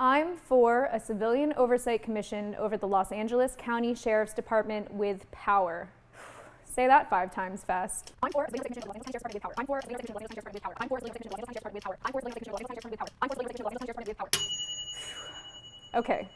I'm for a civilian oversight commission over the Los Angeles County Sheriff's Department with power. Say that 5 times fast. I'm for a civilian commission over the Los Angeles County Sheriff's Department with power. I'm for a civilian commission over the Los Angeles Sheriff's Department with power. I'm for a civilian commission over the Los Angeles Sheriff's Department with power. I'm for a civilian commission over the Los Angeles Sheriff's Department with power. I'm for a civilian commission over the Los Angeles Sheriff's Department with power. Okay,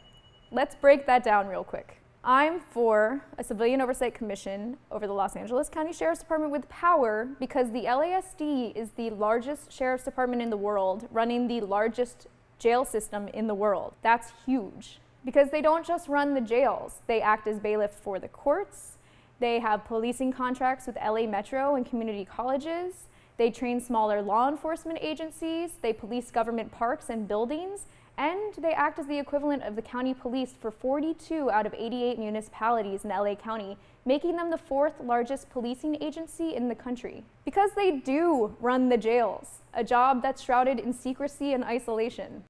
let's break that down real quick. I'm for a civilian oversight commission over the Los Angeles County Sheriff's Department with power because the LASD is the largest sheriff's department in the world, running the largest jail system in the world. That's huge. Because they don't just run the jails, they act as bailiff for the courts, they have policing contracts with LA Metro and community colleges, they train smaller law enforcement agencies, they police government parks and buildings, and they act as the equivalent of the county police for 42 out of 88 municipalities in LA County, making them the 4th largest policing agency in the country. Because they do run the jails, a job that's shrouded in secrecy and isolation.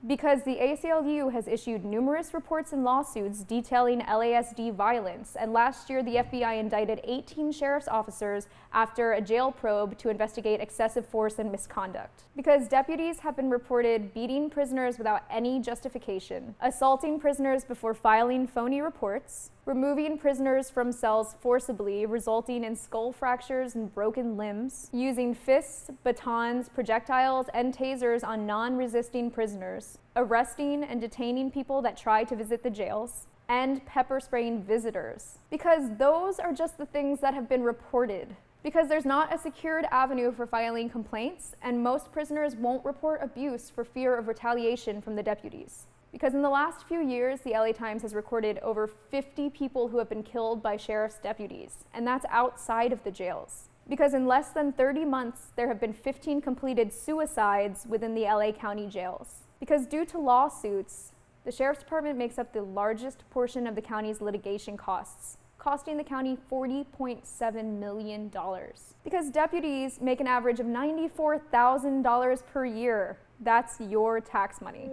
Because the ACLU has issued numerous reports and lawsuits detailing LASD violence, and last year the FBI indicted 18 sheriff's officers after a jail probe to investigate excessive force and misconduct. Because deputies have been reported beating prisoners without any justification, assaulting prisoners before filing phony reports, removing prisoners from cells forcibly, resulting in skull fractures and broken limbs, using fists, batons, projectiles, and tasers on non-resisting prisoners, arresting and detaining people that try to visit the jails, and pepper spraying visitors. Because those are just the things that have been reported. Because there's not a secured avenue for filing complaints, and most prisoners won't report abuse for fear of retaliation from the deputies. Because in the last few years, the LA Times has recorded over 50 people who have been killed by sheriff's deputies, and that's outside of the jails. Because in less than 30 months, there have been 15 completed suicides within the LA County jails. Because due to lawsuits, the Sheriff's Department makes up the largest portion of the county's litigation costs, costing the county $40.7 million. Because deputies make an average of $94,000 per year. That's your tax money.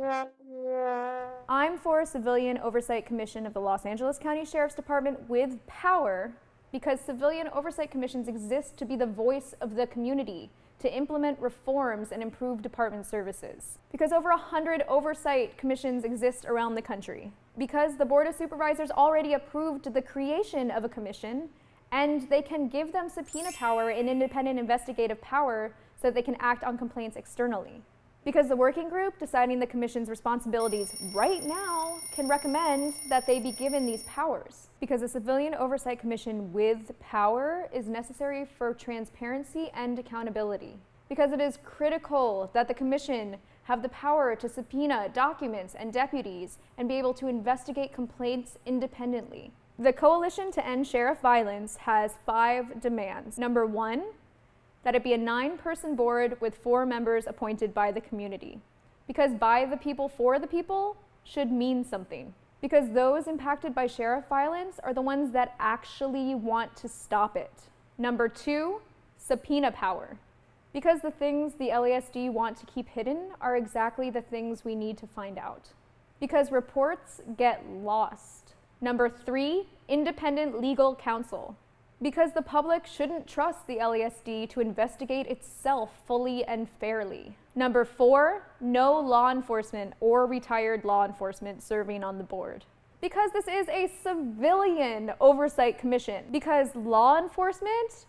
I'm for a civilian oversight commission of the Los Angeles County Sheriff's Department with power because civilian oversight commissions exist to be the voice of the community, to implement reforms and improve department services. Because over 100 oversight commissions exist around the country. Because the Board of Supervisors already approved the creation of a commission, and they can give them subpoena power and independent investigative power so that they can act on complaints externally. Because the working group deciding the commission's responsibilities right now can recommend that they be given these powers. Because a civilian oversight commission with power is necessary for transparency and accountability. Because it is critical that the commission have the power to subpoena documents and deputies and be able to investigate complaints independently. The Coalition to End Sheriff Violence has 5 demands. Number 1, that it be a 9-person board with 4 members appointed by the community. Because by the people for the people should mean something. Because those impacted by sheriff violence are the ones that actually want to stop it. Number 2, subpoena power. Because the things the LASD want to keep hidden are exactly the things we need to find out. Because reports get lost. Number 3, independent legal counsel. Because the public shouldn't trust the LASD to investigate itself fully and fairly. Number 4, no law enforcement or retired law enforcement serving on the board. Because this is a civilian oversight commission. Because law enforcement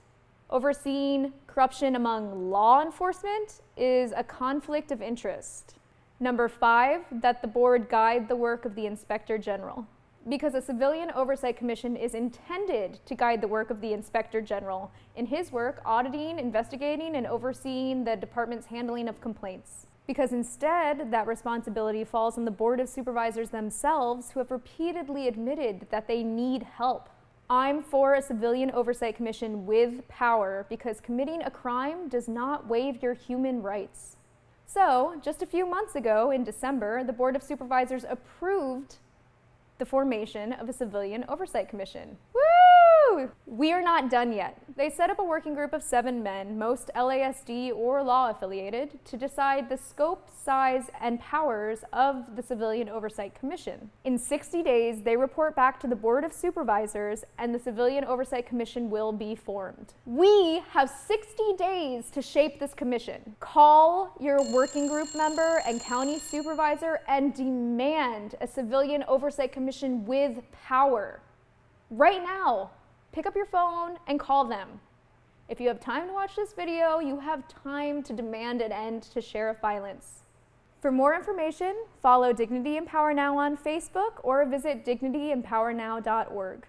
overseeing corruption among law enforcement is a conflict of interest. Number 5, that the board guide the work of the Inspector General. Because a civilian oversight commission is intended to guide the work of the Inspector General in his work auditing, investigating, and overseeing the department's handling of complaints. Because instead, that responsibility falls on the Board of Supervisors themselves, who have repeatedly admitted that they need help. I'm for a civilian oversight commission with power because committing a crime does not waive your human rights. So, just a few months ago, in December, the Board of Supervisors approved the formation of a civilian oversight commission. Woo! Woo! We are not done yet. They set up a working group of 7 men, most LASD or law affiliated, to decide the scope, size, and powers of the Civilian Oversight Commission. In 60 days, they report back to the Board of Supervisors and the Civilian Oversight Commission will be formed. We have 60 days to shape this commission. Call your working group member and county supervisor and demand a Civilian Oversight Commission with power. Right now, pick up your phone and call them. If you have time to watch this video, you have time to demand an end to sheriff violence. For more information, follow Dignity and Power Now on Facebook or visit dignityandpowernow.org.